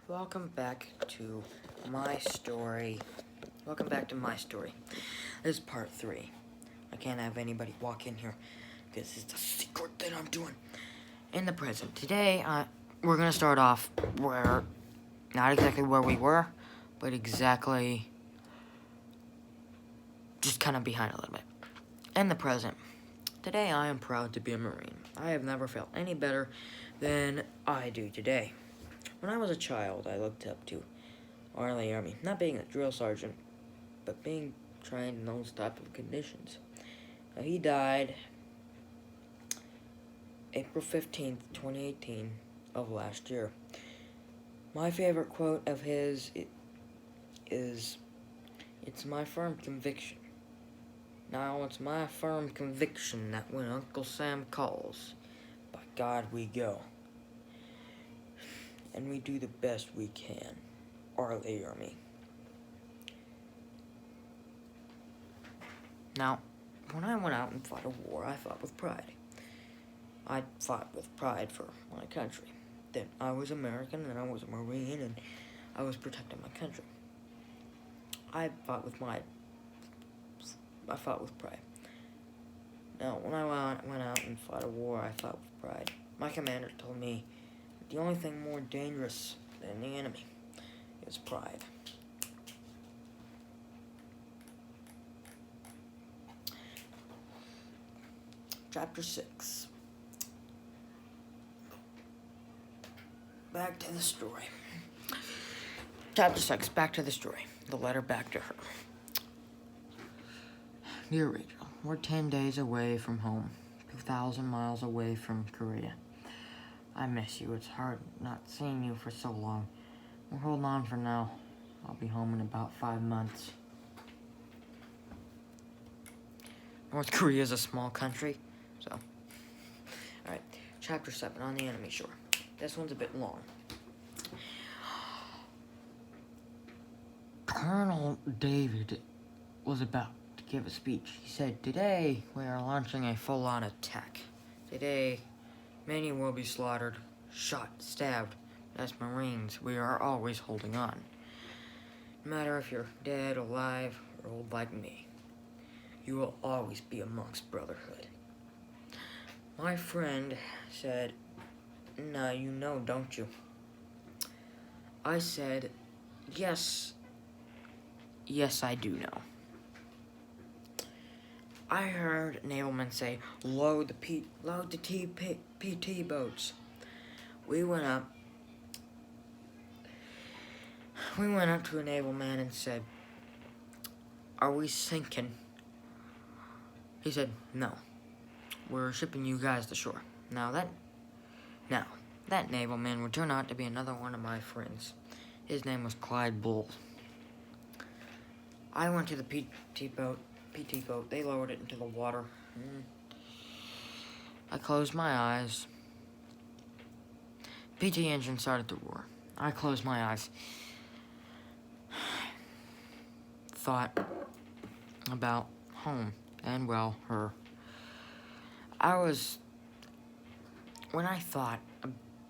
welcome back to my story. Welcome back to my story. This is part 3. I can't have anybody walk in here because it's a secret that I'm doing. In the present. Today, we're going to start off where, not exactly where we were, but exactly just kind of behind a little bit. In the present. Today, I am proud to be a Marine. I have never felt any better than I do today. When I was a child, I looked up to Army, not being a drill sergeant, but being trained in those type of conditions. Now, he died April 15th, 2018 of last year. My favorite quote of his is, "It's my firm conviction. Now it's my firm conviction that when Uncle Sam calls, by God we go. And we do the best we can. Arlie Army." Now, when I went out and fought a war, I fought with pride. I fought with pride for my country. That I was American and I was a Marine and I was protecting my country. I fought with pride. Now, when I went out and fought a war, I fought with pride. My commander told me the only thing more dangerous than the enemy is pride. Chapter 6. Back to the story. Chapter 6, back to the story. The letter back to her. Dear Rachel, we're 10 days away from home, 2,000 miles away from Korea. I miss you. It's hard not seeing you for so long. We're holding on for now. I'll be home in about 5 months. North Korea is a small country, so. Alright, chapter 7, on the enemy shore. This one's a bit long. Colonel David was about to give a speech. He said, "Today we are launching a full-on attack. Today, many will be slaughtered, shot, stabbed. As Marines, we are always holding on. No matter if you're dead, alive, or old like me, you will always be amongst brotherhood." My friend said, "Nah, you know, don't you?" I said, Yes, I do know." I heard navalmen say, load the PT boats. We went up to a navalman and said, "Are we sinking?" He said, "No, we're shipping you guys to shore." Now that navalman would turn out to be another one of my friends. His name was Clyde Bull. I went to the PT boat. They lowered it into the water. I closed my eyes. PT engine started to roar. I closed my eyes. Thought about home and, well, her. When I thought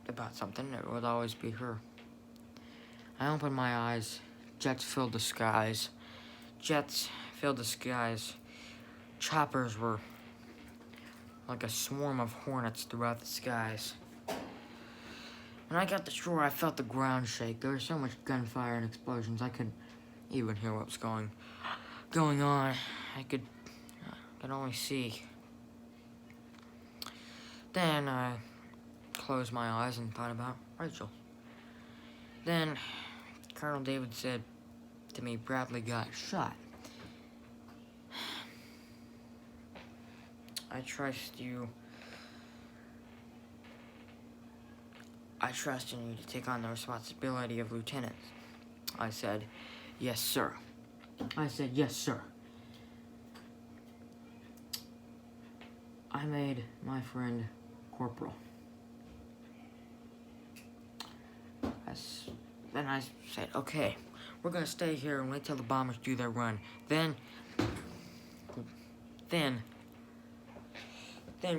about something, it would always be her. I opened my eyes. Jets filled the skies. Choppers were like a swarm of hornets throughout the skies. When I got to shore, I felt the ground shake. There was so much gunfire and explosions, I couldn't even hear what was going on. I could only see. Then I closed my eyes and thought about Rachel. Then Colonel David said to me, "Bradley got shot. I trust you. I trust in you to take on the responsibility of lieutenant." I said, "Yes, sir." I made my friend corporal. Then I said, "Okay, we're gonna stay here and wait till the bombers do their run. Then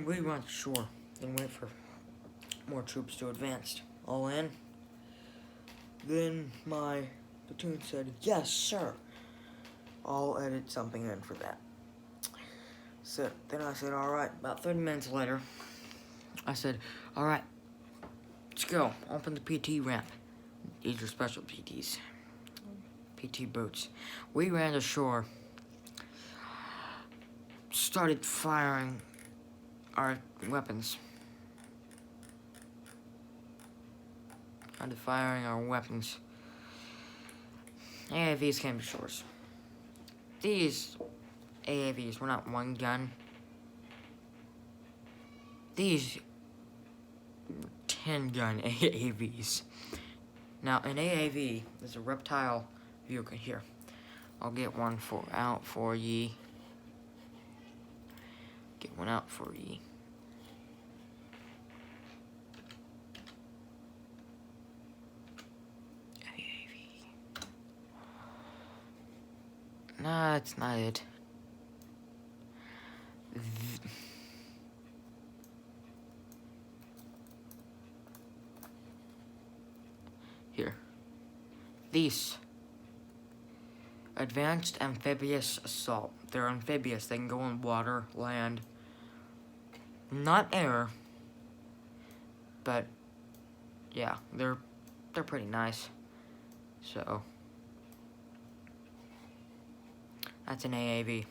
we run to shore and wait for more troops to advance. All in?" Then my platoon said, yes, sir. I'll edit something in for that. So then I said, alright. About 30 minutes later, I said, alright, let's go. Open the PT ramp. These are special PTs. PT boots. We ran ashore. Started firing our weapons. AAVs came to shores. These AAVs were not one gun. These were 10-gun AAVs. Now, an AAV is a reptile vehicle. Here, I'll get one out for ye. Get one out for ye. AAV. Nah, that's not it. Here. These. Advanced Amphibious Assault. They're amphibious. They can go on water, land. Not air. But, yeah, they're pretty nice. So, that's an AAV.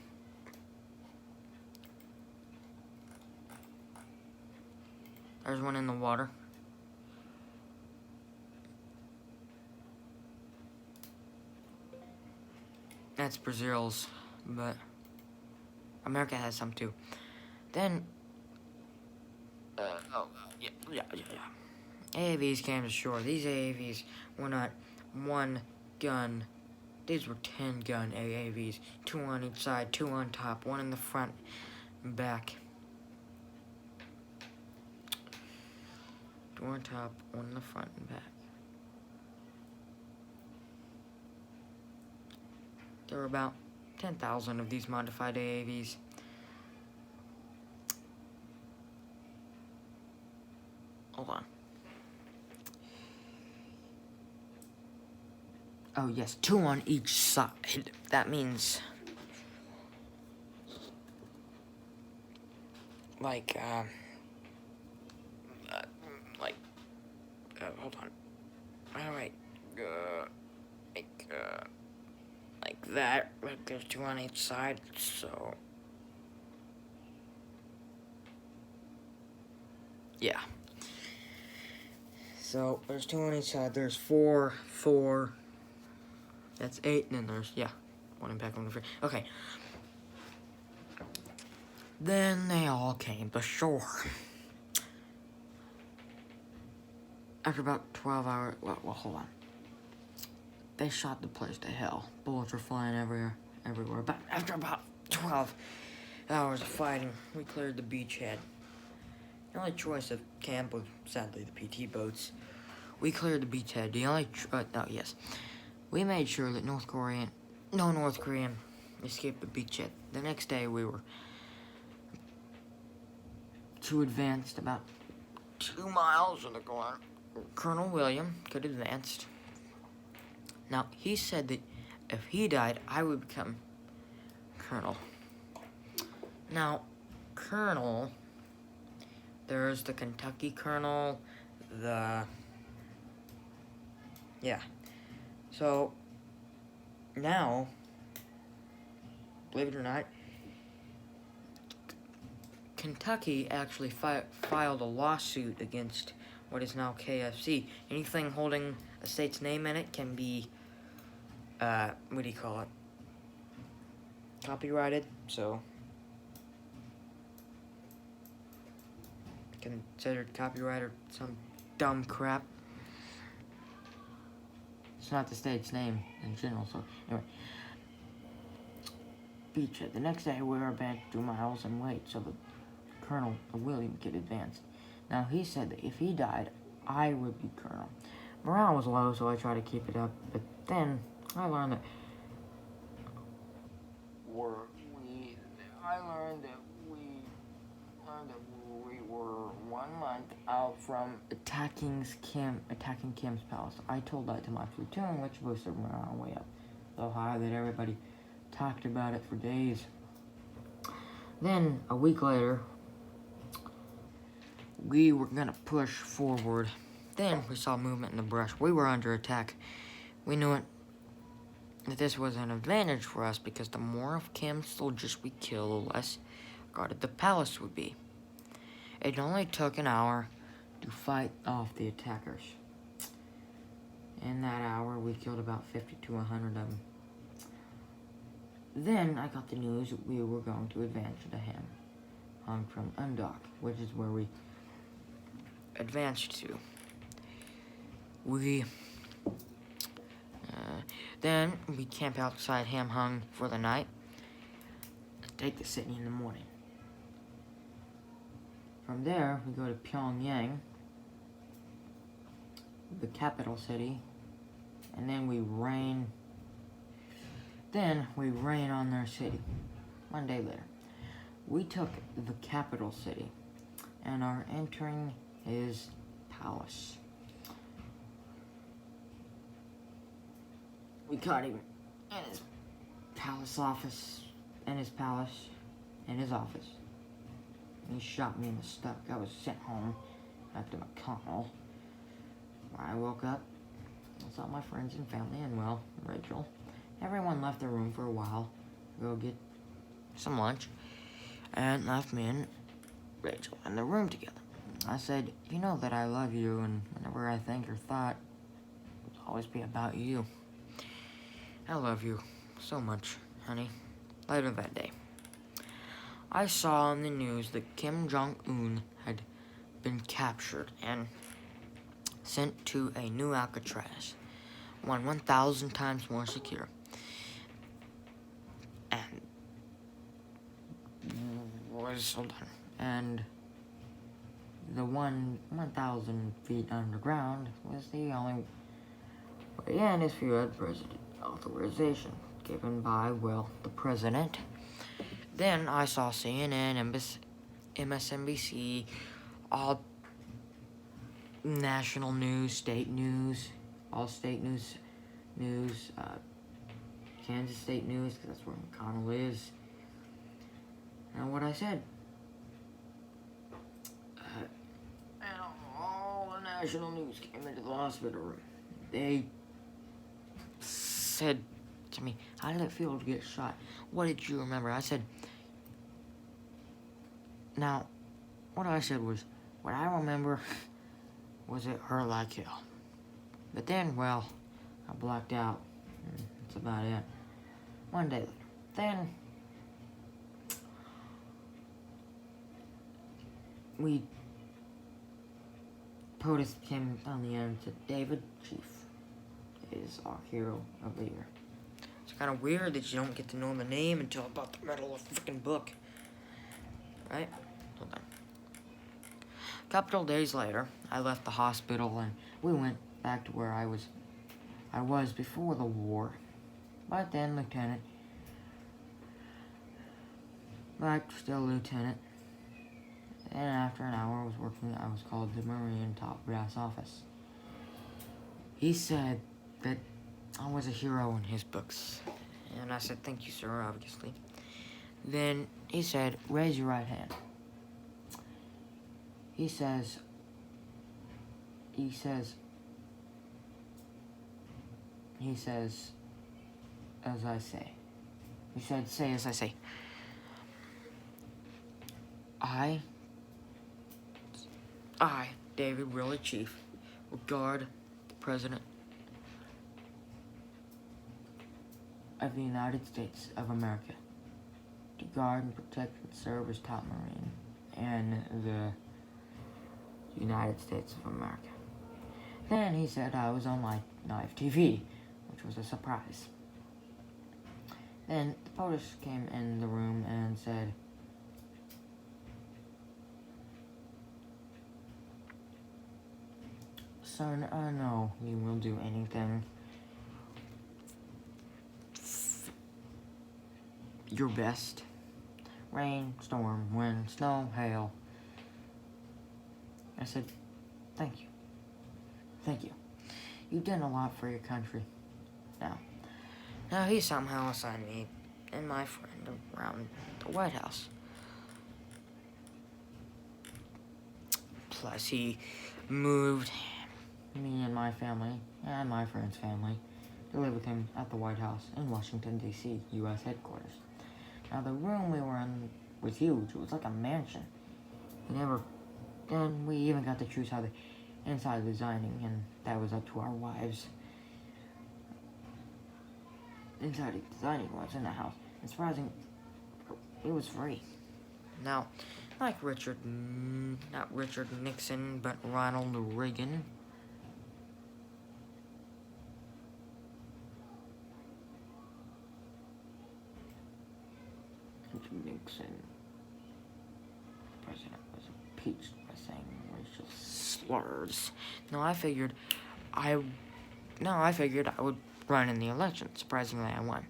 There's one in the water. That's Brazil's, but America has some too. Then, yeah. AAVs came to shore. These AAVs were not one gun. These were 10-gun AAVs. 2 on each side, 2 on top, 1 in the front and back. 2 on top, 1 in the front and back. There were about 10,000 of these modified AAVs. Hold on. Oh yes, 2 on each side. That means hold on. Alright, like that. Like there's 2 on each side, so yeah. So there's 2 on each side. There's 4. That's 8, and then there's 1 in back, 1 in front. Okay. Then they all came to shore. After about 12 hours, well, hold on. They shot the place to hell. Bullets were flying everywhere. But after about 12 hours of fighting, we cleared the beachhead. The only choice of camp was, sadly, the PT boats. We cleared the beachhead. We made sure that no North Korean escaped the beachhead. The next day, we were too advanced, about 2 miles in the corner. Colonel William could advance. Now, he said that if he died, I would become colonel. Now, colonel, there's the Kentucky colonel, So, now, believe it or not, Kentucky actually filed a lawsuit against what is now KFC. Anything holding a state's name in it can be, copyrighted, so considered copyright or some dumb crap. It's not the state's name in general, so anyway. Beachhead. The next day, we were back 2 miles and wait so the Colonel William could advance. Now, he said that if he died, I would be colonel. Morale was low, so I tried to keep it up, but then I learned that we were 1 month out from attacking Kim's palace. I told that to my platoon, which boosted morale way up so high that everybody talked about it for days. Then, a week later, we were gonna push forward. Then we saw movement in the brush. We were under attack. We knew that this was an advantage for us because the more of Kim's soldiers we kill, the less guarded the palace would be. It only took an hour to fight off the attackers. In that hour, we killed about 50 to 100 of them. Then I got the news that we were going to advance to Ham Hung from Undok, which is where we advanced to. Then we camp outside Ham Hung for the night and take the city in the morning. From there, we go to Pyongyang, the capital city, and then we rain. Then we rain on their city. One day later, we took the capital city and are entering his palace. We caught him in his palace office, in his office. He shot me in the stomach. I was sent home after McConnell. When I woke up, I saw my friends and family and, well, Rachel. Everyone left the room for a while to go get some lunch and left me and Rachel in the room together. I said, you know that I love you, and whenever I think or thought, it will always be about you. I love you so much, honey. Later that day, I saw on the news that Kim Jong-un had been captured and sent to a new Alcatraz, one 1,000 times more secure. And the 1,000 feet underground was the only way in if you had president authorization given by, well, the president. Then I saw CNN, MSNBC, all national news, state news, all state news, Kansas State news, because that's where McConnell is. And what I said, and all the national news came into the hospital room. They said to me, how did it feel to get shot? What did you remember? I said, now, what I said was, what I remember was it hurt like hell. But then, well, I blacked out. That's about it. One day later. Then, POTUS came on the end to David Chief is our hero of the year. It's kind of weird that you don't get to know the name until about the middle of the freaking book. Right? Hold on. A couple days later, I left the hospital and we went back to where I was before the war. But then lieutenant. But still lieutenant. And after an hour I was called to the Marine top brass office. He said that I was a hero in his books. And I said, thank you, sir, obviously. Then he said, raise your right hand. He says, as I say. He said, say as I say. I, David Willie Chief, will guard the President of the United States of America, to guard and protect and serve as top Marine in the United States of America. Then he said I was on live TV, which was a surprise. Then the POTUS came in the room and said, son, I know you will do anything your best. Rain, storm, wind, snow, hail. I said, thank you. Thank you. You've done a lot for your country. Now he somehow assigned me and my friend around the White House. Plus, he moved me and my family, and my friend's family, to live with him at the White House in Washington, D.C., U.S. headquarters. Now, the room we were in was huge. It was like a mansion. And we even got to choose how the inside designing, and that was up to our wives. Inside designing was in the house. And surprising, it was free. Now, like not Richard Nixon, but Ronald Reagan. Nixon, president, was impeached by saying racial slurs. Now I figured I would run in the election. Surprisingly, I won.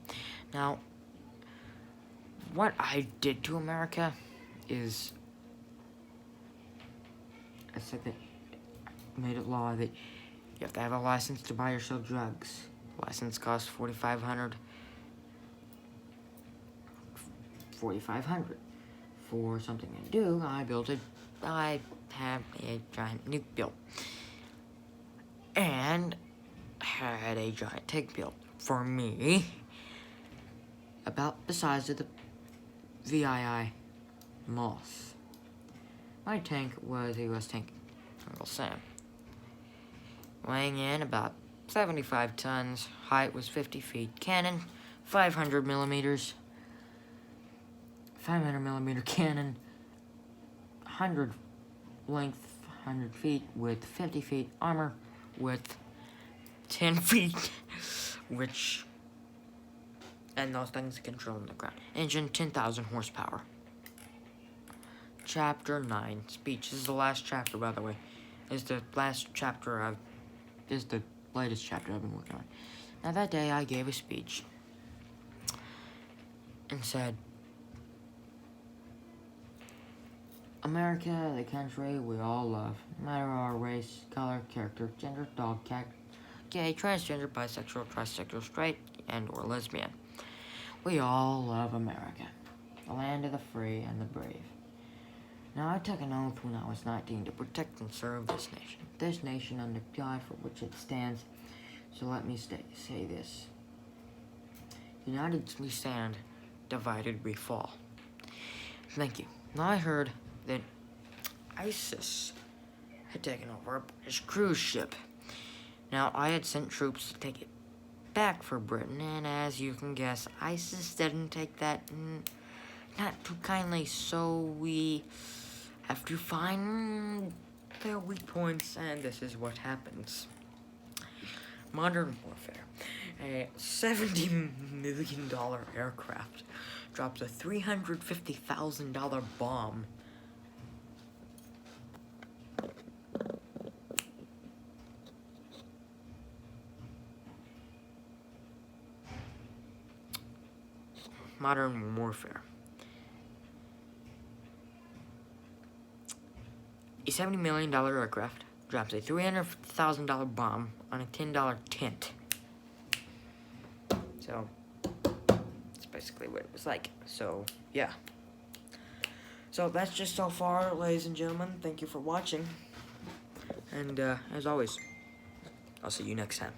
Now, what I did to America is I said that I made it law that you have to have a license to buy or sell drugs. License costs $4,500 for something to do. I have a giant nuke built and had a giant tank built for me about the size of the VII Moss. My tank was a US tank, Uncle Sam, weighing in about 75 tons, height was 50 feet, cannon 500 millimeters, 500 millimeter cannon, 100 length, 100 feet, width 50 feet, armor width 10 feet, and those things control on the ground. Engine 10,000 horsepower. Chapter 9, speech. This is the last chapter, by the way. Is the latest chapter I've been working on. Now that day I gave a speech and said, America, the country we all love, no matter our race, color, character, gender, dog, cat, gay, transgender, bisexual, trisexual, straight, and or lesbian. We all love America, the land of the free and the brave. Now, I took an oath when I was 19 to protect and serve this nation under God for which it stands. So let me say this. United we stand, divided we fall. Thank you. Now, I heard that ISIS had taken over a British cruise ship. Now, I had sent troops to take it back for Britain, and as you can guess, ISIS didn't take that not too kindly, so we have to find their weak points, and this is what happens. Modern warfare. A $70 million aircraft drops a $350,000 bomb. Modern warfare. A $70 million aircraft drops a $300,000 bomb on a $10 tent. So, that's basically what it was like. So, yeah. So, that's just so far, ladies and gentlemen. Thank you for watching. And, as always, I'll see you next time.